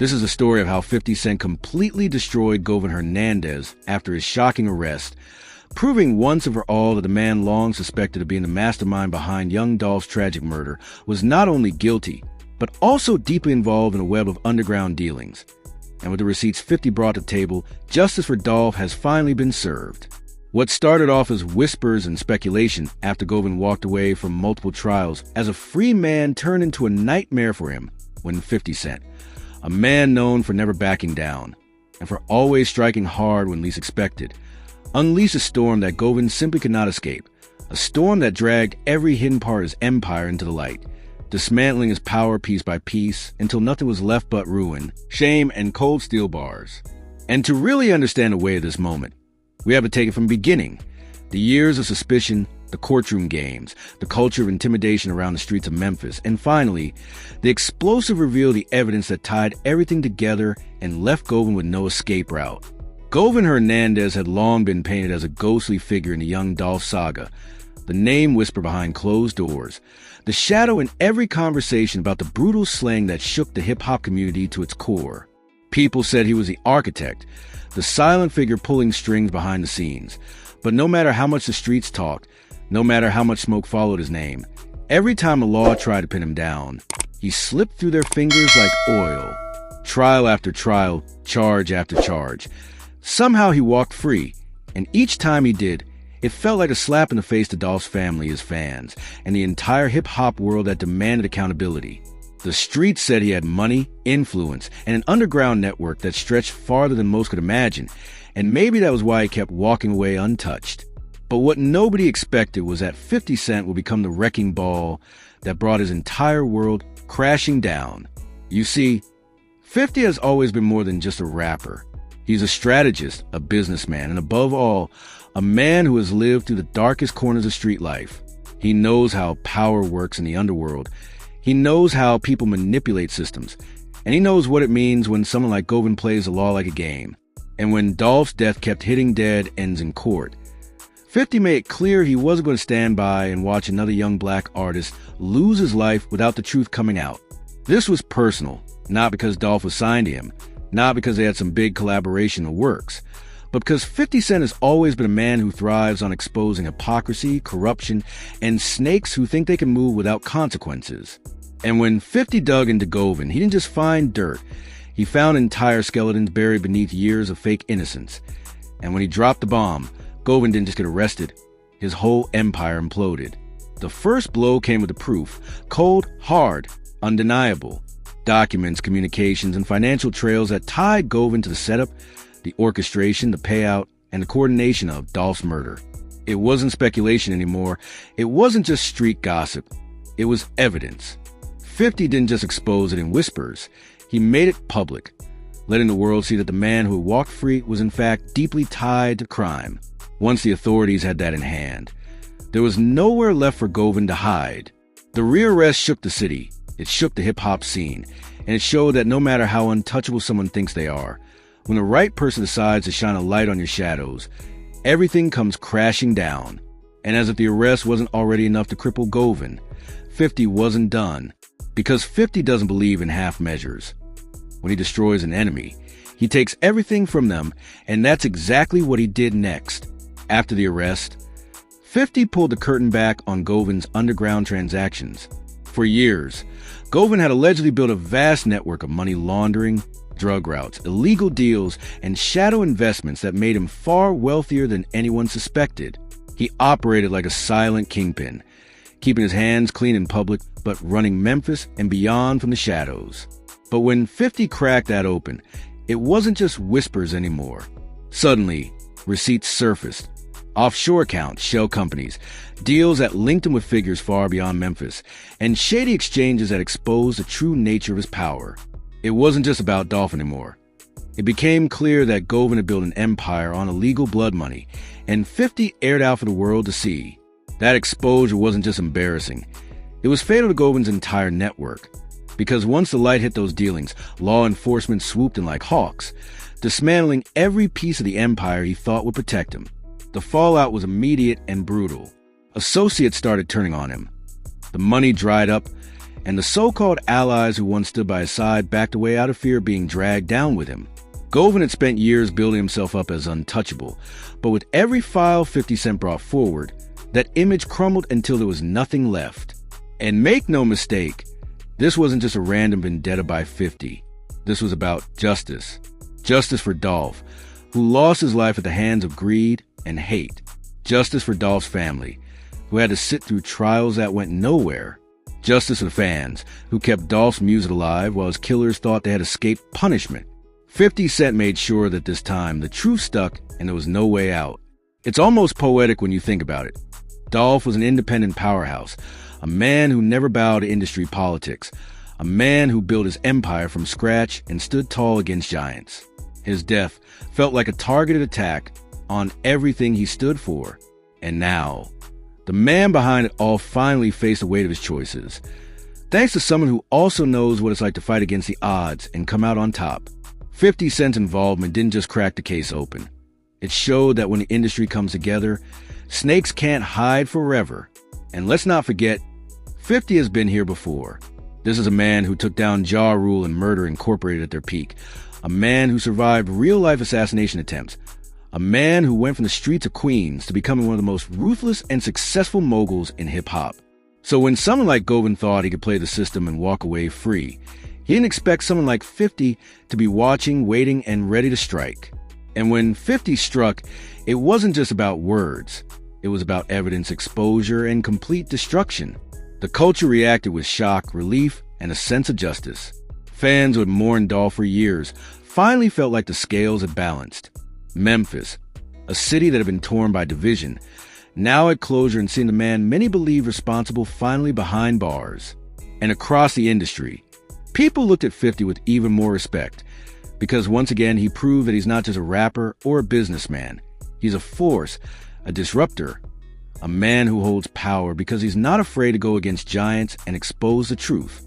This is a story of how 50 Cent completely destroyed Govan Hernandez after his shocking arrest, proving once and for all that the man long suspected of being the mastermind behind Young Dolph's tragic murder was not only guilty, but also deeply involved in a web of underground dealings. And with the receipts 50 brought to the table, justice for Dolph has finally been served. What started off as whispers and speculation after Govan walked away from multiple trials as a free man turned into a nightmare for him when 50 Cent, a man known for never backing down and for always striking hard when least expected, unleashed a storm that Govan simply could not escape, a storm that dragged every hidden part of his empire into the light, dismantling his power piece by piece until nothing was left but ruin, shame, and cold steel bars. And to really understand the weight of this moment, we have to take it from the beginning. The years of suspicion, the courtroom games, the culture of intimidation around the streets of Memphis, and finally, the explosive reveal of the evidence that tied everything together and left Govan with no escape route. Govan Hernandez had long been painted as a ghostly figure in the Young Dolph saga, the name whispered behind closed doors, the shadow in every conversation about the brutal slaying that shook the hip-hop community to its core. People said he was the architect, the silent figure pulling strings behind the scenes. But no matter how much the streets talked, no matter how much smoke followed his name, every time the law tried to pin him down, he slipped through their fingers like oil. Trial after trial, charge after charge. Somehow he walked free, and each time he did, it felt like a slap in the face to Dolph's family, his fans, and the entire hip-hop world that demanded accountability. The streets said he had money, influence, and an underground network that stretched farther than most could imagine, and maybe that was why he kept walking away untouched. But what nobody expected was that 50 Cent would become the wrecking ball that brought his entire world crashing down. You see, 50 has always been more than just a rapper. He's a strategist, a businessman, and above all, a man who has lived through the darkest corners of street life. He knows how power works in the underworld. He knows how people manipulate systems. And he knows what it means when someone like Govan plays the law like a game. And when Dolph's death kept hitting dead ends in court, 50 made it clear he wasn't going to stand by and watch another young black artist lose his life without the truth coming out. This was personal, not because Dolph was signed to him, not because they had some big collaboration in the works, but because 50 Cent has always been a man who thrives on exposing hypocrisy, corruption, and snakes who think they can move without consequences. And when 50 dug into Govan, he didn't just find dirt. He found entire skeletons buried beneath years of fake innocence. And when he dropped the bomb, Govan didn't just get arrested. His whole empire imploded. The first blow came with the proof. Cold, hard, undeniable. Documents, communications, and financial trails that tied Govan to the setup, the orchestration, the payout, and the coordination of Dolph's murder. It wasn't speculation anymore. It wasn't just street gossip. It was evidence. 50 didn't just expose it in whispers. He made it public, letting the world see that the man who walked free was in fact deeply tied to crime. Once the authorities had that in hand, there was nowhere left for Govan to hide. The rearrest shook the city. It shook the hip-hop scene, and it showed that no matter how untouchable someone thinks they are, when the right person decides to shine a light on your shadows, everything comes crashing down. And as if the arrest wasn't already enough to cripple Govan, 50 wasn't done, because 50 doesn't believe in half measures. When he destroys an enemy, he takes everything from them, and that's exactly what he did next. After the arrest, 50 pulled the curtain back on Govan's underground transactions. For years, Govan had allegedly built a vast network of money laundering, drug routes, illegal deals, and shadow investments that made him far wealthier than anyone suspected. He operated like a silent kingpin, keeping his hands clean in public, but running Memphis and beyond from the shadows. But when 50 cracked that open, it wasn't just whispers anymore. Suddenly, receipts surfaced. Offshore accounts, shell companies, deals that linked him with figures far beyond Memphis, and shady exchanges that exposed the true nature of his power. It wasn't just about Dolph anymore. It became clear that Govan had built an empire on illegal blood money, and 50 aired out for the world to see. That exposure wasn't just embarrassing. It was fatal to Govan's entire network. Because once the light hit those dealings, law enforcement swooped in like hawks, dismantling every piece of the empire he thought would protect him. The fallout was immediate and brutal. Associates started turning on him. The money dried up, and the so-called allies who once stood by his side backed away out of fear of being dragged down with him. Govan had spent years building himself up as untouchable, but with every file 50 Cent brought forward, that image crumbled until there was nothing left. And make no mistake, this wasn't just a random vendetta by 50. This was about justice. Justice for Dolph, who lost his life at the hands of greed and hate. Justice for Dolph's family, who had to sit through trials that went nowhere. Justice for the fans, who kept Dolph's music alive while his killers thought they had escaped punishment. 50 Cent made sure that this time the truth stuck and there was no way out. It's almost poetic when you think about it. Dolph was an independent powerhouse, a man who never bowed to industry politics, a man who built his empire from scratch and stood tall against giants. His death felt like a targeted attack on everything he stood for. And now, the man behind it all finally faced the weight of his choices. Thanks to someone who also knows what it's like to fight against the odds and come out on top. 50 Cent's involvement didn't just crack the case open. It showed that when the industry comes together, snakes can't hide forever. And let's not forget, 50 has been here before. This is a man who took down Ja Rule and Murder Incorporated at their peak. A man who survived real-life assassination attempts. A man who went from the streets of Queens to becoming one of the most ruthless and successful moguls in hip-hop. So when someone like Govan thought he could play the system and walk away free, he didn't expect someone like 50 to be watching, waiting, and ready to strike. And when 50 struck, it wasn't just about words. It was about evidence exposure and complete destruction. The culture reacted with shock, relief, and a sense of justice. Fans who had mourned Dolph for years finally felt like the scales had balanced. Memphis, a city that had been torn by division, now had closure and seen the man many believe responsible finally behind bars. And across the industry, people looked at 50 with even more respect, because once again he proved that he's not just a rapper or a businessman. He's a force, a disruptor, a man who holds power because he's not afraid to go against giants and expose the truth.